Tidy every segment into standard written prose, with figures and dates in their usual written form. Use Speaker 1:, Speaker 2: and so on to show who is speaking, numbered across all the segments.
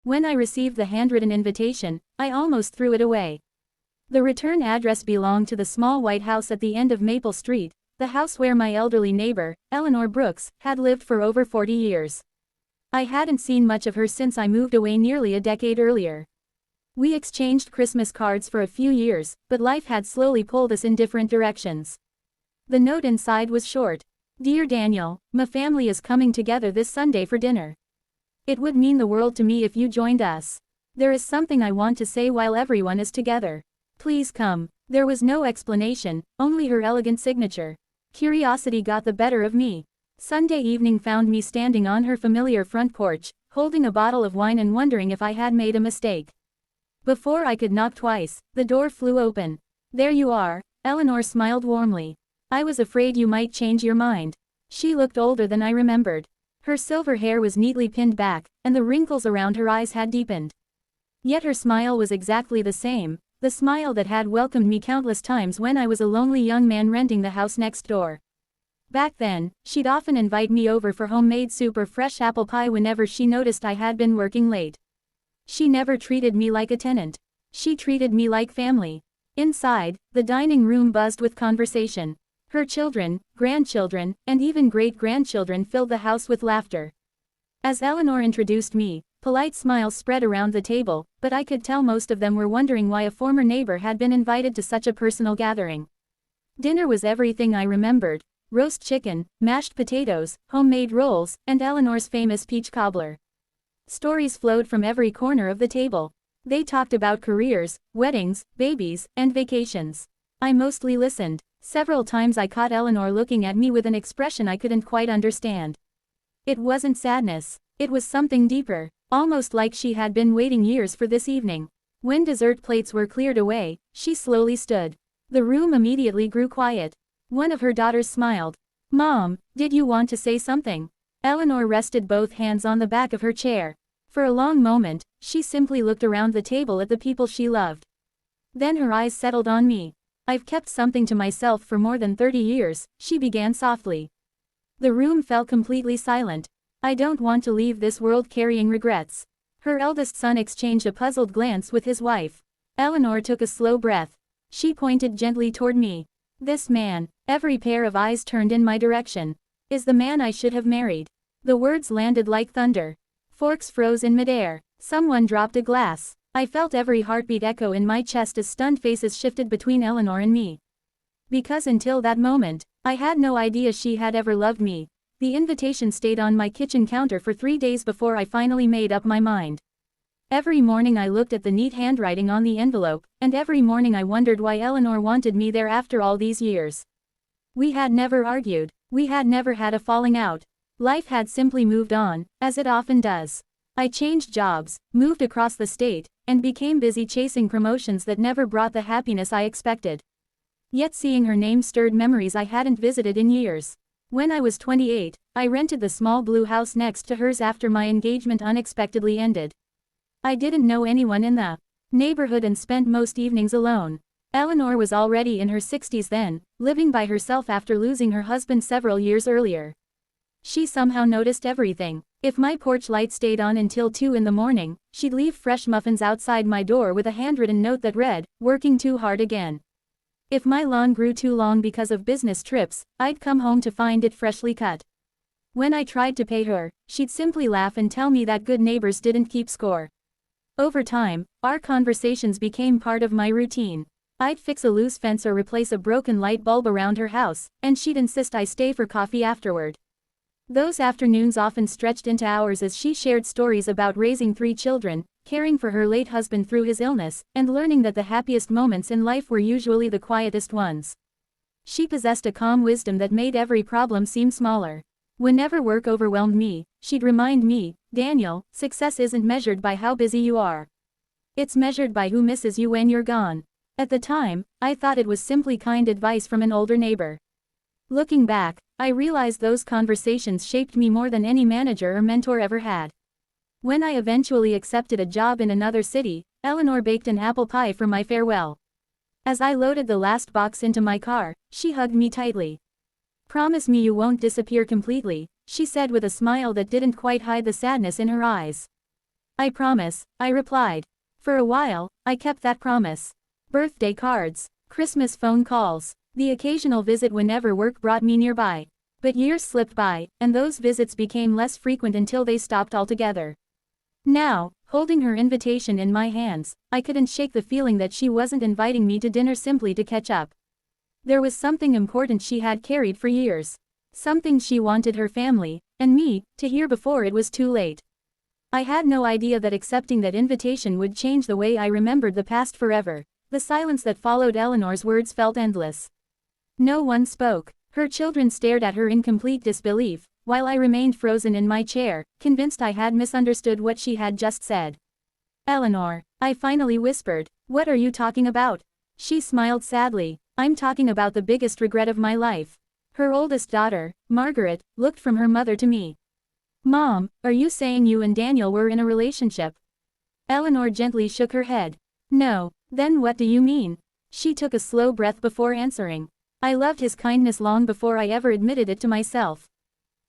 Speaker 1: When I received the handwritten invitation, I almost threw it away. The return address belonged to the small white house at the end of Maple Street, the house where my elderly neighbor, Eleanor Brooks, had lived for over 40 years. I hadn't seen much of her since I moved away nearly a decade earlier. We exchanged Christmas cards for a few years, but life had slowly pulled us in different directions. The note inside was short. Dear Daniel, my family is coming together this Sunday for dinner. It would mean the world to me if you joined us. There is something I want to say while everyone is together. Please come. There was no explanation, only her elegant signature. Curiosity got the better of me. Sunday evening found me standing on her familiar front porch, holding a bottle of wine and wondering if I had made a mistake. Before I could knock twice, the door flew open. There you are, Eleanor smiled warmly. I was afraid you might change your mind. She looked older than I remembered. Her silver hair was neatly pinned back, and the wrinkles around her eyes had deepened. Yet her smile was exactly the same, the smile that had welcomed me countless times when I was a lonely young man renting the house next door. Back then, she'd often invite me over for homemade soup or fresh apple pie whenever she noticed I had been working late. She never treated me like a tenant. She treated me like family. Inside, the dining room buzzed with conversation. Her children, grandchildren, and even great-grandchildren filled the house with laughter. As Eleanor introduced me, polite smiles spread around the table, but I could tell most of them were wondering why a former neighbor had been invited to such a personal gathering. Dinner was everything I remembered: roast chicken, mashed potatoes, homemade rolls, and Eleanor's famous peach cobbler. Stories flowed from every corner of the table. They talked about careers, weddings, babies, and vacations. I mostly listened. Several times I caught Eleanor looking at me with an expression I couldn't quite understand. It wasn't sadness. It was something deeper, almost like she had been waiting years for this evening. When dessert plates were cleared away, she slowly stood. The room immediately grew quiet. One of her daughters smiled. Mom, did you want to say something? Eleanor rested both hands on the back of her chair. For a long moment, she simply looked around the table at the people she loved. Then her eyes settled on me. I've kept something to myself for more than 30 years, she began softly. The room fell completely silent. I don't want to leave this world carrying regrets. Her eldest son exchanged a puzzled glance with his wife. Eleanor took a slow breath. She pointed gently toward me. This man, every pair of eyes turned in my direction, is the man I should have married. The words landed like thunder. Forks froze in midair. Someone dropped a glass. I felt every heartbeat echo in my chest as stunned faces shifted between Eleanor and me. Because until that moment, I had no idea she had ever loved me. The invitation stayed on my kitchen counter for 3 days before I finally made up my mind. Every morning I looked at the neat handwriting on the envelope, and every morning I wondered why Eleanor wanted me there after all these years. We had never argued. We had never had a falling out. Life had simply moved on, as it often does. I changed jobs, moved across the state, and became busy chasing promotions that never brought the happiness I expected. Yet seeing her name stirred memories I hadn't visited in years. When I was 28, I rented the small blue house next to hers after my engagement unexpectedly ended. I didn't know anyone in the neighborhood and spent most evenings alone. Eleanor was already in her 60s then, living by herself after losing her husband several years earlier. She somehow noticed everything. If my porch light stayed on until 2 in the morning, she'd leave fresh muffins outside my door with a handwritten note that read, "Working too hard again." If my lawn grew too long because of business trips, I'd come home to find it freshly cut. When I tried to pay her, she'd simply laugh and tell me that good neighbors didn't keep score. Over time, our conversations became part of my routine. I'd fix a loose fence or replace a broken light bulb around her house, and she'd insist I stay for coffee afterward. Those afternoons often stretched into hours as she shared stories about raising 3 children, caring for her late husband through his illness, and learning that the happiest moments in life were usually the quietest ones. She possessed a calm wisdom that made every problem seem smaller. Whenever work overwhelmed me, she'd remind me, "Daniel, success isn't measured by how busy you are. It's measured by who misses you when you're gone." At the time, I thought it was simply kind advice from an older neighbor. Looking back, I realized those conversations shaped me more than any manager or mentor ever had. When I eventually accepted a job in another city, Eleanor baked an apple pie for my farewell. As I loaded the last box into my car, she hugged me tightly. "Promise me you won't disappear completely," she said with a smile that didn't quite hide the sadness in her eyes. I promise, I replied. For a while, I kept that promise. Birthday cards, Christmas phone calls, the occasional visit whenever work brought me nearby. But years slipped by, and those visits became less frequent until they stopped altogether. Now, holding her invitation in my hands, I couldn't shake the feeling that she wasn't inviting me to dinner simply to catch up. There was something important she had carried for years. Something she wanted her family, and me, to hear before it was too late. I had no idea that accepting that invitation would change the way I remembered the past forever. The silence that followed Eleanor's words felt endless. No one spoke. Her children stared at her in complete disbelief, while I remained frozen in my chair, convinced I had misunderstood what she had just said. Eleanor, I finally whispered, what are you talking about? She smiled sadly. I'm talking about the biggest regret of my life. Her oldest daughter, Margaret, looked from her mother to me. Mom, are you saying you and Daniel were in a relationship? Eleanor gently shook her head. No, then what do you mean? She took a slow breath before answering. I loved his kindness long before I ever admitted it to myself.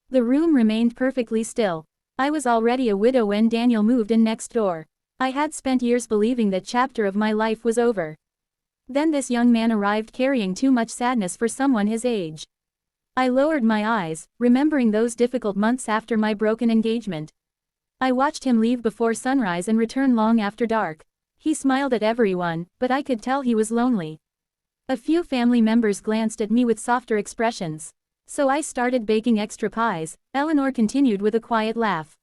Speaker 1: The room remained perfectly still. I was already a widow when Daniel moved in next door. I had spent years believing that chapter of my life was over. Then this young man arrived carrying too much sadness for someone his age. I lowered my eyes, remembering those difficult months after my broken engagement. I watched him leave before sunrise and return long after dark. He smiled at everyone, but I could tell he was lonely. A few family members glanced at me with softer expressions. So I started baking extra pies, Eleanor continued with a quiet laugh.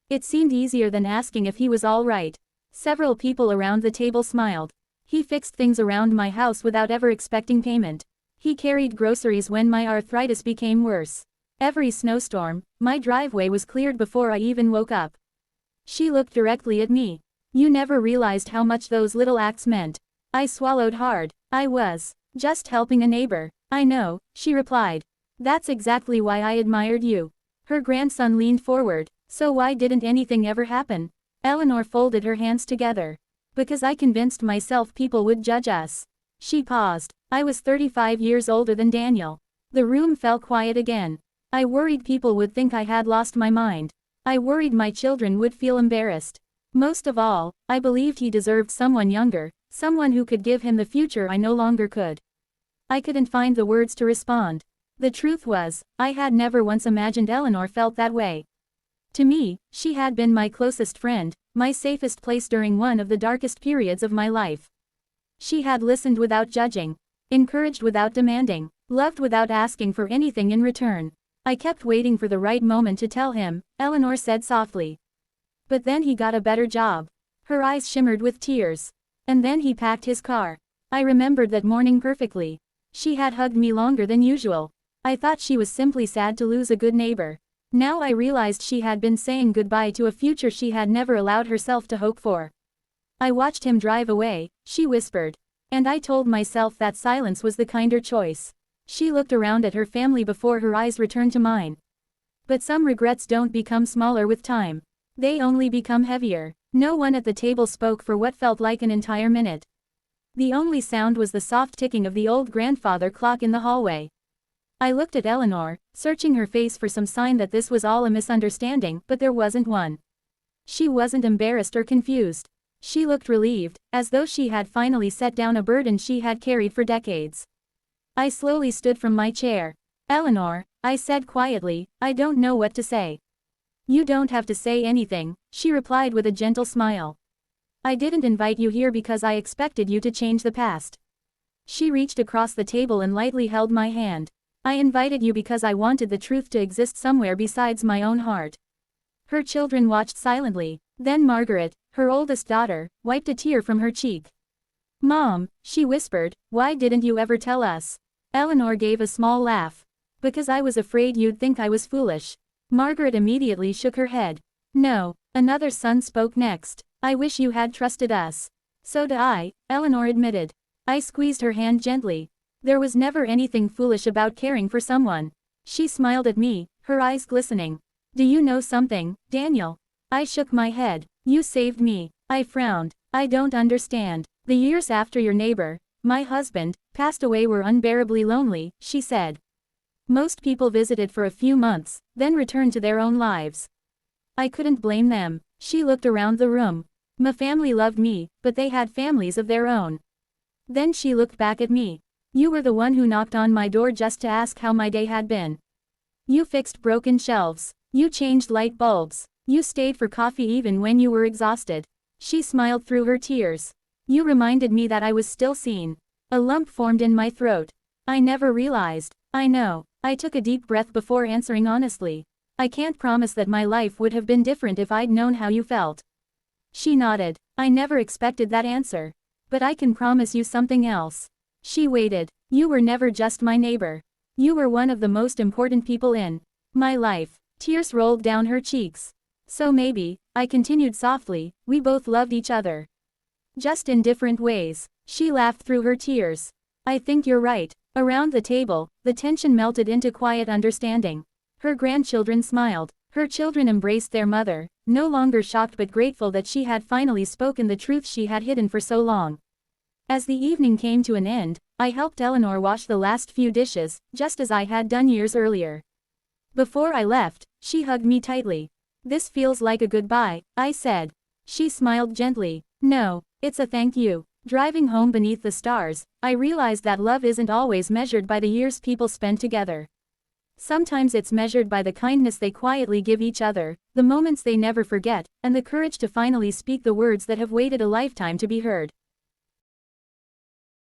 Speaker 1: It seemed easier than asking if he was all right. Several people around the table smiled. He fixed things around my house without ever expecting payment. He carried groceries when my arthritis became worse. Every snowstorm, my driveway was cleared before I even woke up. She looked directly at me. You never realized how much those little acts meant. I swallowed hard. I was just helping a neighbor. I know, she replied. That's exactly why I admired you. Her grandson leaned forward. So why didn't anything ever happen? Eleanor folded her hands together. Because I convinced myself people would judge us. She paused. I was 35 years older than Daniel. The room fell quiet again. I worried people would think I had lost my mind. I worried my children would feel embarrassed. Most of all, I believed he deserved someone younger, someone who could give him the future I no longer could. I couldn't find the words to respond. The truth was, I had never once imagined Eleanor felt that way. To me, she had been my closest friend, my safest place during one of the darkest periods of my life. She had listened without judging, encouraged without demanding, loved without asking for anything in return. I kept waiting for the right moment to tell him, Eleanor said softly. But then he got a better job. Her eyes shimmered with tears. And then he packed his car. I remembered that morning perfectly. She had hugged me longer than usual. I thought she was simply sad to lose a good neighbor. Now I realized she had been saying goodbye to a future she had never allowed herself to hope for. I watched him drive away, she whispered. And I told myself that silence was the kinder choice. She looked around at her family before her eyes returned to mine. But some regrets don't become smaller with time. They only become heavier. No one at the table spoke for what felt like an entire minute. The only sound was the soft ticking of the old grandfather clock in the hallway. I looked at Eleanor, searching her face for some sign that this was all a misunderstanding, but there wasn't one. She wasn't embarrassed or confused. She looked relieved, as though she had finally set down a burden she had carried for decades. I slowly stood from my chair. Eleanor, I said quietly, I don't know what to say. You don't have to say anything, she replied with a gentle smile. I didn't invite you here because I expected you to change the past. She reached across the table and lightly held my hand. I invited you because I wanted the truth to exist somewhere besides my own heart. Her children watched silently. Then Margaret, her oldest daughter, wiped a tear from her cheek. Mom, she whispered, why didn't you ever tell us? Eleanor gave a small laugh. Because I was afraid you'd think I was foolish. Margaret immediately shook her head. No, another son spoke next. I wish you had trusted us. So do I, Eleanor admitted. I squeezed her hand gently. There was never anything foolish about caring for someone. She smiled at me, her eyes glistening. Do you know something, Daniel? I shook my head. You saved me. I frowned. I don't understand. The years after your neighbor, my husband, passed away were unbearably lonely, she said. Most people visited for a few months, then returned to their own lives. I couldn't blame them. She looked around the room. My family loved me, but they had families of their own. Then she looked back at me. You were the one who knocked on my door just to ask how my day had been. You fixed broken shelves. You changed light bulbs. You stayed for coffee even when you were exhausted. She smiled through her tears. You reminded me that I was still seen. A lump formed in my throat. I never realized. I know. I took a deep breath before answering honestly. I can't promise that my life would have been different if I'd known how you felt. She nodded. I never expected that answer. But I can promise you something else. She waited. You were never just my neighbor. You were one of the most important people in my life. Tears rolled down her cheeks. So maybe, I continued softly, we both loved each other. Just in different ways. She laughed through her tears. I think you're right. Around the table, the tension melted into quiet understanding. Her grandchildren smiled. Her children embraced their mother, no longer shocked but grateful that she had finally spoken the truth she had hidden for so long. As the evening came to an end, I helped Eleanor wash the last few dishes, just as I had done years earlier. Before I left, she hugged me tightly. This feels like a goodbye, I said. She smiled gently. No, it's a thank you. Driving home beneath the stars, I realized that love isn't always measured by the years people spend together. Sometimes it's measured by the kindness they quietly give each other, the moments they never forget, and the courage to finally speak the words that have waited a lifetime to be heard.